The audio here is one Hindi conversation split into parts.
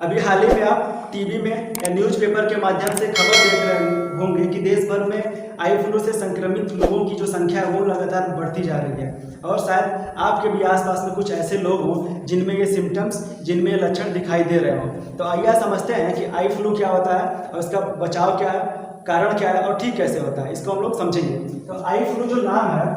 अभी हाल ही में आप टीवी में या न्यूज़पेपर के माध्यम से खबर देख रहे होंगे कि देश भर में आई फ्लू से संक्रमित लोगों की जो संख्या है वो लगातार बढ़ती जा रही है। और शायद आपके भी आसपास में कुछ ऐसे लोग हों जिनमें ये सिम्टम्स, जिनमें ये लक्षण दिखाई दे रहे हों। तो आइए समझते हैं कि आई फ्लू क्या होता है और इसका बचाव क्या है, कारण क्या है और ठीक कैसे होता है, इसको हम लोग समझेंगे। तो आई फ्लू जो नाम है,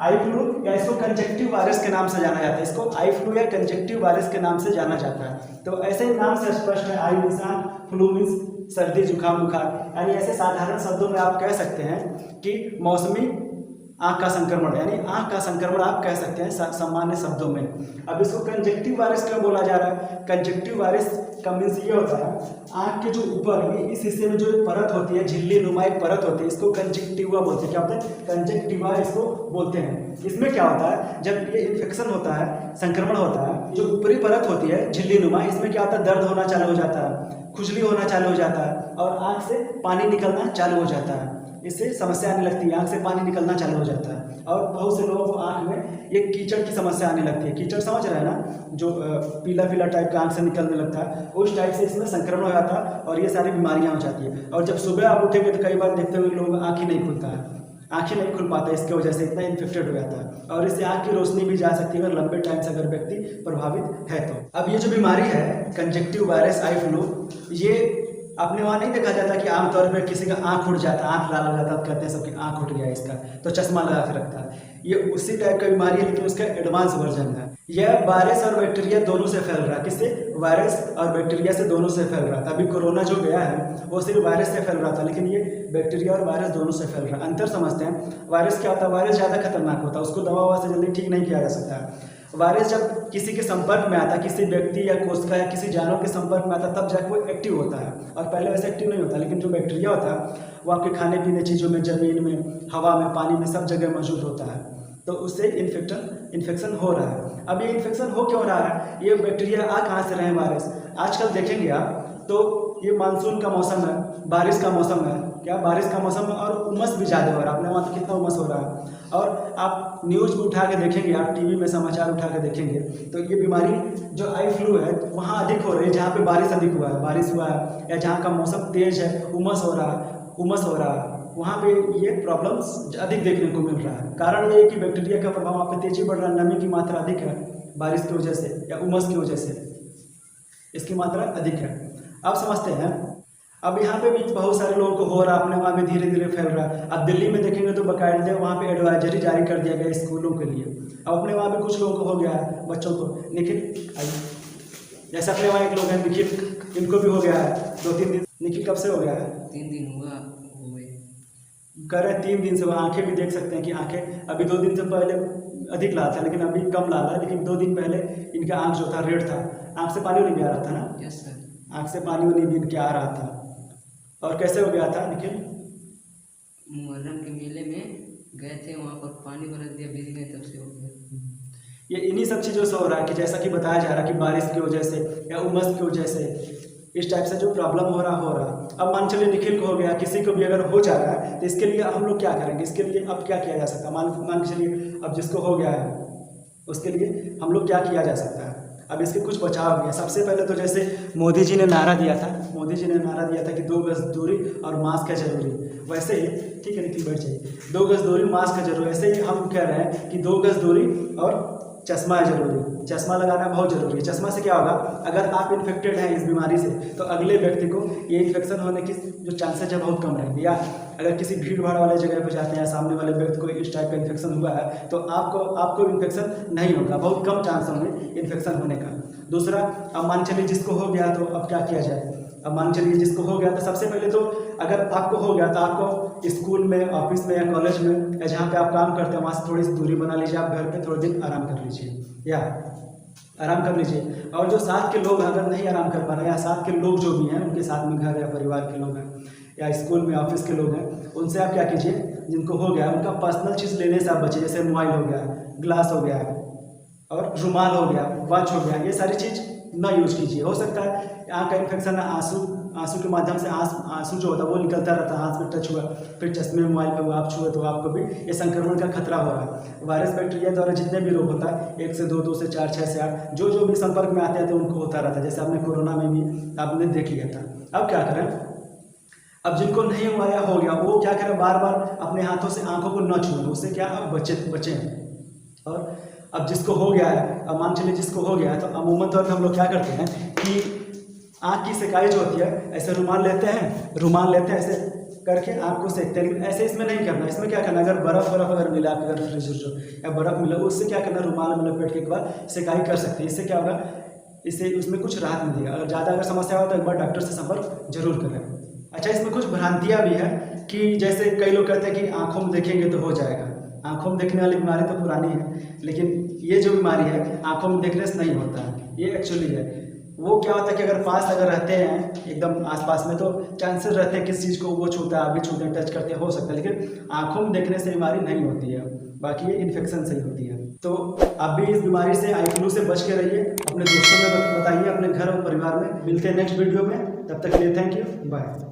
आई फ्लू या इसको कंजक्टिव वायरस के नाम से जाना जाता है, इसको आई फ्लू या कंजक्टिव वायरस के नाम से जाना जाता है। तो ऐसे ही नाम से स्पष्ट है, आई मीन्स आंख, फ्लू मीन्स सर्दी जुकाम बुखार, यानी ऐसे साधारण शब्दों में आप कह सकते हैं कि मौसमी आँख का संक्रमण, यानी आँख का संक्रमण आप कह सकते हैं सामान्य शब्दों में। अब इसको कंजक्टिव वायरस क्यों बोला जा रहा है? कंजक्टिव वायरस का मीन्स ये होता है आँख के जो ऊपर इस हिस्से में जो एक परत होती है, झिल्ली नुमा एक परत होती है, इसको कंजक्टिवा बोलते हैं। क्या होता है? कंजक्टिवा इसको बोलते हैं। इसमें क्या होता है, जब ये इन्फेक्शन होता है, संक्रमण होता है, जो ऊपरी परत होती है झिल्ली नुमा, इसमें क्या होता है, दर्द होना चालू हो जाता है, खुजली होना चालू हो जाता है और आँख से पानी निकलना चालू हो जाता है। इससे समस्या आने लगती है, आँख से पानी निकलना चालू हो जाता है। और बहुत से लोगों को आँख में एक कीचड़ की समस्या आने लगती है। कीचड़ समझ रहे हैं ना, जो पीला पीला टाइप का आँख से निकलने लगता है, उस टाइप से इसमें संक्रमण हो जाता है और ये सारी बीमारियाँ हो जाती है। और जब सुबह आप उठेंगे तो कई बार देखते हुए लोग आँख ही नहीं खुलता है, आँखें नहीं खुल पाता, इसकी वजह से इतना इन्फेक्टेड हो जाता है और इससे आँख की रोशनी भी जा सकती है अगर लंबे टाइम से अगर व्यक्ति प्रभावित है तो। अब ये जो बीमारी है कंजक्टिव वायरस आई फ्लू, ये अपने वहाँ नहीं देखा जाता कि आमतौर पर किसी का आँख उठ जाता, आँख लाल हो जाता, तो कहते हैं सबकी आँख उठ गया इसका, तो चश्मा लगा के रखता है। ये उसी टाइप का बीमारी है लेकिन उसका एडवांस वर्जन है। यह वायरस और बैक्टीरिया दोनों से फैल रहा है। किससे? वायरस और बैक्टीरिया से दोनों से फैल रहा था। अभी कोरोना जो गया है वो सिर्फ वायरस से फैल रहा था, लेकिन ये बैक्टीरिया और वायरस दोनों से फैल रहा है। अंतर समझते हैं। वायरस क्या होता है? वायरस ज़्यादा खतरनाक होता है, उसको दवा ववा से जल्दी ठीक नहीं किया जा सकता है। वायरस जब किसी के संपर्क में आता है, किसी व्यक्ति या कोशिका या किसी जानवर के संपर्क में आता है, तब जाकर वो एक्टिव होता है और पहले वैसे एक्टिव नहीं होता। लेकिन जो बैक्टीरिया होता है वो आपके खाने पीने चीज़ों में, ज़मीन में, हवा में, पानी में, सब जगह मौजूद होता है, तो उससे इन्फेक्शन हो रहा है। अब ये इन्फेक्शन हो क्यों रहा है? ये बैक्टीरिया आ कहाँ से रहे हैं वायरस? आजकल देखेंगे आप तो ये मानसून का मौसम है, बारिश का मौसम है, क्या बारिश का मौसम है और उमस भी ज़्यादा हो रहा है। अपने वहाँ तो कितना उमस हो रहा है। और आप न्यूज़ भी उठा के देखेंगे, आप टीवी में समाचार उठा के देखेंगे तो ये बीमारी जो आई फ्लू है वहाँ अधिक हो रही है जहाँ पे बारिश अधिक हुआ है, बारिश हुआ है, या जहाँ का मौसम तेज़ है, उमस हो रहा है, वहाँ पे ये प्रॉब्लम्स अधिक देखने को मिल रहा है। कारण ये है कि बैक्टीरिया का प्रभाव वहाँ पे तेजी बढ़ रहा है, नमी की मात्रा अधिक है बारिश की वजह से या उमस की वजह से, इसकी मात्रा अधिक है। आप समझते हैं। अब यहाँ पे भी बहुत सारे लोगों को हो रहा है, अपने वहाँ पे धीरे धीरे फैल रहा है। अब दिल्ली में देखेंगे तो बाकायदे वहाँ पे एडवाइजरी जारी कर दिया गया स्कूलों के लिए। अब अपने वहाँ पे कुछ लोगों को हो गया है, बच्चों को। निखिल आइए, जैसे अपने वहाँ एक लोग हैं निखिल, इनको भी हो गया है 2-3 दिन। निखिल कब से हो गया है? 3 दिन हुआ कह रहे हैं 3 दिन से। आंखें भी देख सकते हैं कि आंखें अभी 2 दिन से पहले अधिक लाल था लेकिन अभी कम लाल है, लेकिन 2 दिन पहले इनका आँख जो था रेड था, आँख से पानी नहीं भी आ रहा था ना? Yes sir. आँख से पानी नहीं भी इनके आ रहा था। और कैसे हो गया था निखिल? मुहर्रम के मेले में गए थे, वहाँ पर पानी बरस दिया, भीग गए, तब से हो गया। ये इन्हीं सब चीज़ों से हो रहा है कि जैसा कि बताया जा रहा है कि बारिश की वजह से या उमस की वजह से इस टाइप से जो प्रॉब्लम हो रहा। अब मान चलिए निखिल को हो गया, किसी को भी अगर हो जा रहा है तो इसके लिए हम लोग क्या करेंगे? इसके लिए अब क्या किया जा सकता है? मान के चलिए अब जिसको हो गया है उसके लिए हम लोग क्या किया जा सकता है? अब इसके कुछ बचाव भी है। सबसे पहले तो जैसे मोदी जी ने नारा दिया था, कि 2 गज दूरी और मास्क है जरूरी, वैसे ही ठीक है निखिल बैठ जाइए, 2 गज दूरी मास्क है जरूरी। ऐसे ही हम कह रहे हैं कि 2 गज दूरी और चश्मा है जरूरी, चश्मा लगाना बहुत जरूरी है। चश्मा से क्या होगा, अगर आप इन्फेक्टेड हैं इस बीमारी से तो अगले व्यक्ति को ये इन्फेक्शन होने की जो चांसेज है बहुत कम रहेंगे। या अगर किसी भीड़ भाड़ वाले जगह पर जाते हैं, सामने वाले व्यक्ति को इस टाइप का इन्फेक्शन हुआ है तो आपको इन्फेक्शन नहीं होगा, बहुत कम चांस होंगे इन्फेक्शन होने का। दूसरा, अब मान चलिए जिसको हो गया तो अब क्या किया जाए? अब मान चलिए जिसको हो गया तो सबसे पहले तो अगर आपको हो गया तो आपको स्कूल में, ऑफिस में या कॉलेज में या जहाँ पे आप काम करते हैं वहाँ से थोड़ी सी दूरी बना लीजिए। आप घर पे थोड़े दिन आराम कर लीजिए, या आराम कर लीजिए। और जो साथ के लोग अगर नहीं आराम कर पा रहे हैं, या साथ के लोग जो भी हैं उनके साथ में घर या परिवार के लोग हैं या स्कूल में ऑफिस के लोग हैं, उनसे आप क्या कीजिए, जिनको हो गया उनका पर्सनल चीज़ लेने से आप बचिए। जैसे मोबाइल हो गया, ग्लास हो गया और रुमाल हो गया, वॉच हो गया, ये सारी चीज़ ना यूज कीजिए। हो सकता है आँख का इन्फेक्शन आंसू के माध्यम से आंसू जो होता है वो निकलता रहता है, हाथ में टच हुआ, फिर चश्मे मोबाइल पे आप छुए तो आपको भी ये संक्रमण का खतरा हो रहा है। वायरस बैक्टीरिया द्वारा जितने भी रोग होता है 1 से 2, 2 से 4, 6 से 8 जो भी संपर्क में आते हैं तो उनको होता रहता है। जैसे आपने कोरोना में भी आपने देख लिया था। अब क्या करें, अब जिनको नहीं हुआ या हो गया वो क्या करें, बार बार अपने हाथों से आंखों को न छुएं, उससे क्या अब बचें। और अब जिसको हो गया है, अब मान चलिए जिसको हो गया है तो अमूमन तौर पर हम लोग क्या करते हैं कि आँख की सिकाई जो होती है ऐसे रुमाल लेते हैं ऐसे करके आँख को सेकते हैं। ऐसे इसमें नहीं करना, इसमें क्या करना, अगर बर्फ़ अगर मिला, अगर फ्रिज जो या बर्फ़ मिला उससे क्या करना, रुमाल में लपेट के एक बार सिकाई कर सकते हैं। इससे क्या होगा, इससे उसमें कुछ राहत मिलेगा। अगर ज़्यादा अगर समस्या हो तो एक बार डॉक्टर से संपर्क जरूर करें। अच्छा, इसमें कुछ भ्रांतियाँ भी है कि जैसे कई लोग कहते हैं कि आँखों में देखेंगे तो हो जाएगा। आँखों में देखने वाली बीमारी तो पुरानी है, लेकिन ये जो बीमारी है आँखों में देखने से नहीं होता है। ये एक्चुअली है, वो क्या होता है कि अगर पास अगर रहते हैं एकदम आसपास में तो चांसेस रहते हैं किस चीज़ को वो छूता है, आप भी छूते हैं, टच करते हैं, हो सकता है। लेकिन आँखों में देखने से बीमारी नहीं होती है, बाकी ये इन्फेक्शन से ही होती है। तो आप भी इस बीमारी से, आई फ्लू से बच के रहिए। अपने दोस्तों में बताइए, अपने घर और परिवार में। मिलते हैं नेक्स्ट वीडियो में, तब तक के लिए थैंक यू, बाय।